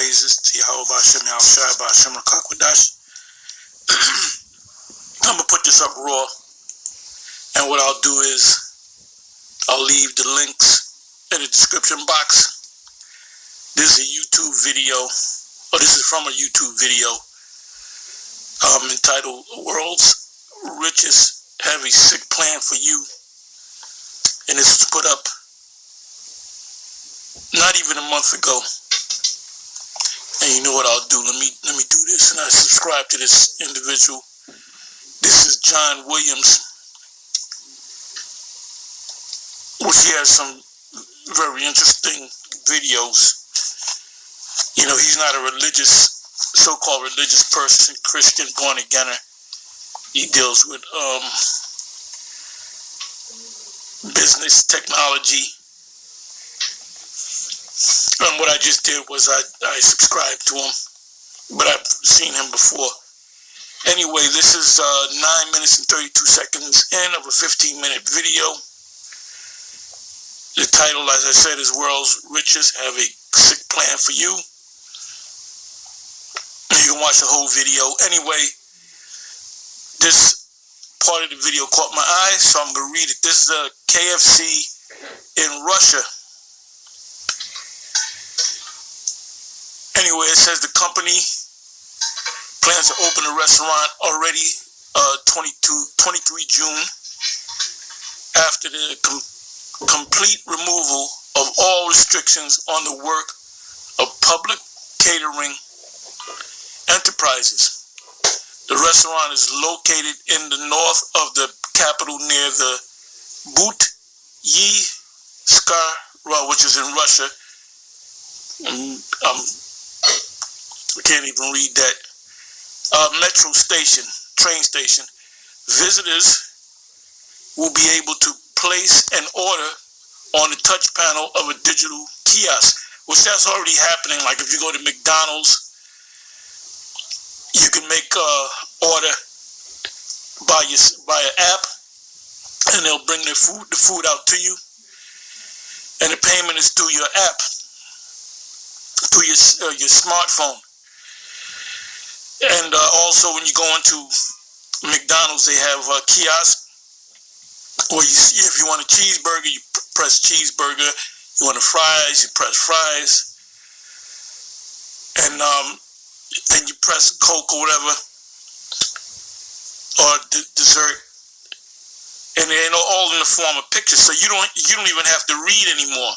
praises to Yahweh B'Shem Yahushua B'Shem Rakakwadash. I'm going to put this up raw, and what I'll do is I'll leave the links in the description box. This is a YouTube video, or this is from a YouTube video entitled World's Richest Heavy Sick Plan for You. And this was put up not even a month ago. And you know what I'll do? Let me do this. And I subscribe to this individual. This is John Williams, which he has some very interesting videos. You know, he's not a religious, so-called religious person, Christian, born-againer. He deals with business, technology. And what I just did was I subscribed to him, but I've seen him before. Anyway, this is 9 minutes and 32 seconds in of a 15-minute video. The title, as I said, is World's Richest Have a Sick Plan for You. You can watch the whole video. Anyway, this part of the video caught my eye, so I'm going to read it. This is a KFC in Russia. Anyway, it says the company plans to open a restaurant already 23 June after the complete removal of all restrictions on the work of public catering enterprises. The restaurant is located in the north of the capital near the Butyskaya, which is in Russia. I can't even read that. Metro station, train station. Visitors will be able to place an order on the touch panel of a digital kiosk, which that's already happening. Like if you go to McDonald's, you can make an order by an app, and they'll bring the food out to you, and the payment is through your app, through your smartphone. And also, when you go into McDonald's, they have a kiosk where if you want a cheeseburger, you press cheeseburger. You want a fries, you press fries. And then you press Coke or whatever, or dessert. And they're all in the form of pictures, so you don't even have to read anymore.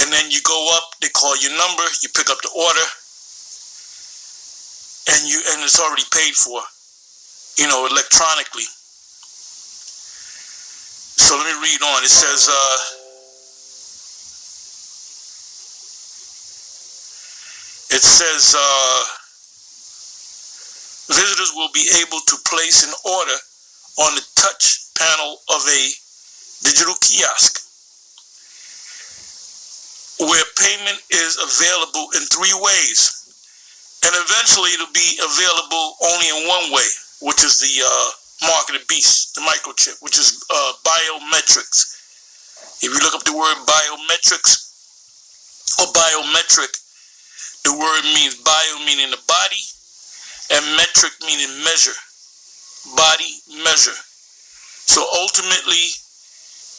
And then you go up, they call your number, you pick up the order, and it's already paid for, electronically. So let me read on. It says, visitors will be able to place an order on the touch panel of a digital kiosk, where payment is available in 3 ways. And eventually it'll be available only in one way, which is the mark of the beast, the microchip, which is biometrics. If you look up the word biometrics or biometric, the word means bio meaning the body, and metric meaning measure, body measure. So ultimately,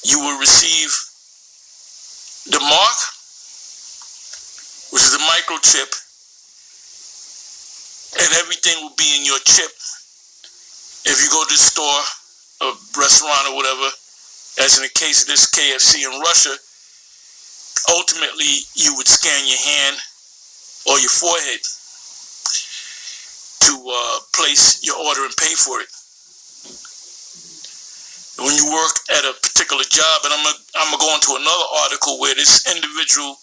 you will receive the mark, which is the microchip, and everything will be in your chip. If you go to the store, a restaurant or whatever, as in the case of this KFC in Russia, ultimately you would scan your hand or your forehead to place your order and pay for it. When you work at a particular job, and I'm gonna go into another article where this individual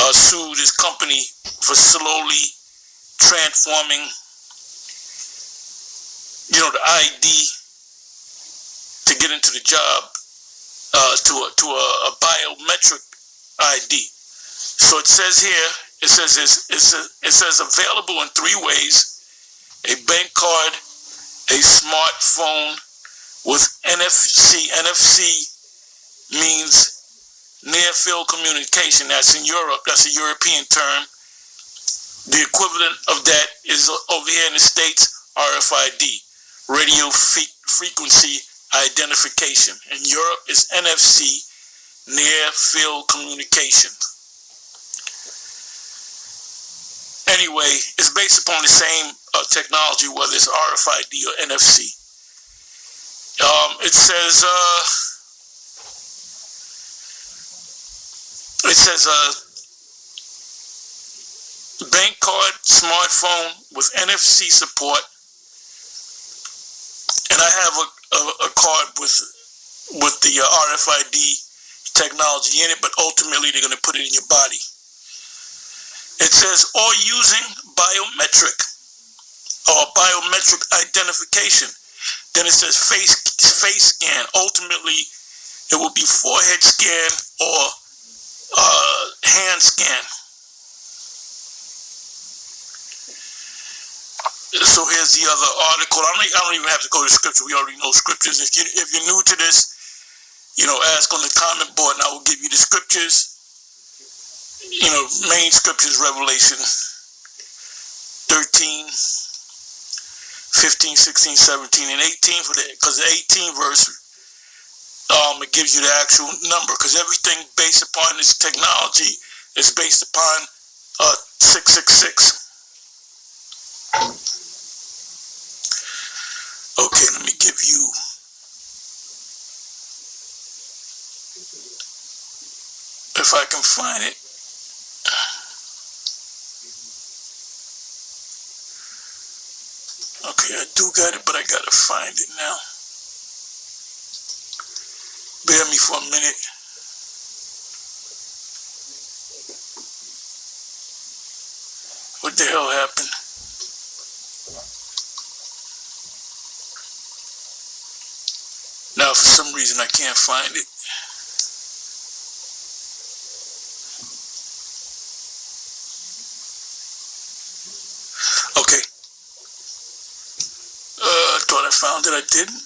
sued his company for slowly transforming, the ID to get into the job to a biometric ID. So it says here, it says available in 3 ways: a bank card, a smartphone with NFC. NFC means near-field communication. That's in Europe. That's a European term. The equivalent of that is over here in the States, RFID, radio frequency identification. In Europe, is NFC, near-field communication. Anyway, it's based upon the same technology, whether it's RFID or NFC. It says bank card, smartphone with NFC support, and I have a card with the RFID technology in it, but ultimately they're going to put it in your body. It says, or using biometric identification. Then it says face scan. Ultimately, it will be forehead scan or hand scan. So here's the other article. I don't even have to go to scripture. We already know scriptures. If you're new to this, ask on the comment board, and I will give you the scriptures. Main scriptures: Revelation 13, 15, 16, 17, and 18. Because the 18 verse, it gives you the actual number. Because everything based upon this technology is based upon 666. Okay, let me give you. If I can find it. Okay, I do got it, but I gotta find it now. Bear me for a minute. What the hell happened? Now, for some reason, I can't find it. Okay. I thought I found it. I didn't.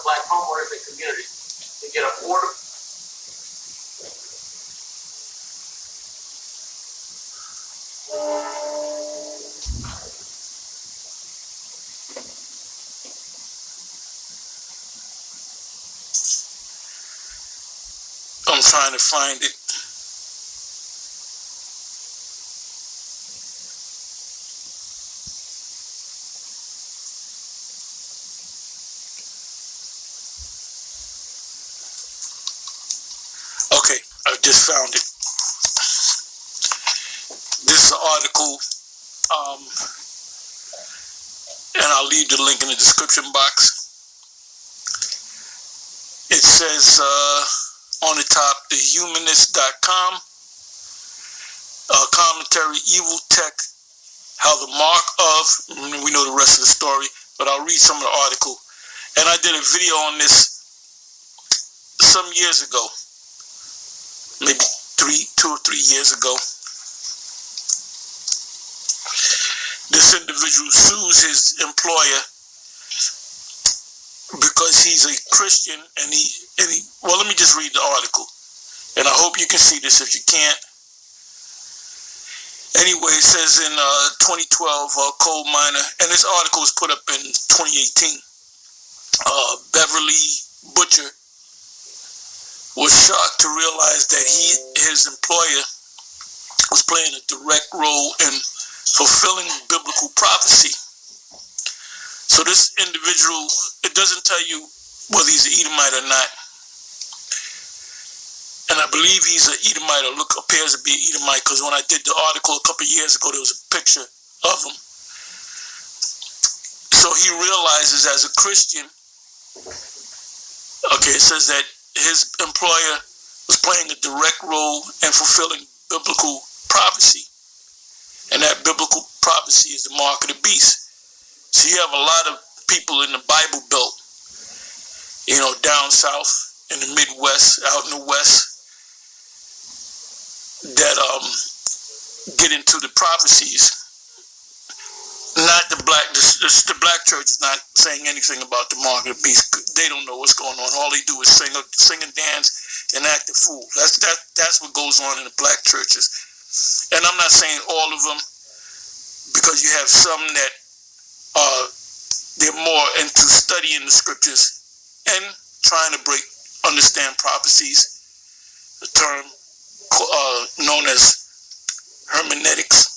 Black homeowners and community to get affordable. I'm trying to find it. Okay, I just found it. This is an article, and I'll leave the link in the description box. It says on the top, thehumanist.com, commentary, evil tech, how the mark of, we know the rest of the story, but I'll read some of the article. And I did a video on this some years ago. Maybe 2 or 3 years ago. This individual sues his employer because he's a Christian, and he well, let me just read the article, and I hope you can see this. If you can't, anyway, it says in 2012, coal miner, and this article was put up in 2018. Beverly Butcher was shocked to realize that his employer was playing a direct role in fulfilling biblical prophecy. So this individual, it doesn't tell you whether he's an Edomite or not. And I believe he's an Edomite, or appears to be an Edomite, because when I did the article a couple of years ago, there was a picture of him. So he realizes as a Christian, okay, it says that his employer was playing a direct role in fulfilling biblical prophecy. And that biblical prophecy is the mark of the beast. So you have a lot of people in the Bible Belt, down south, in the Midwest, out in the West, that get into the prophecies. Not the black church is not saying anything about the mark of the beast. They don't know what's going on. All they do is sing and dance and act a fool. That's what goes on in the black churches. And I'm not saying all of them, because you have some that they're more into studying the scriptures and trying to understand prophecies, the term known as hermeneutics.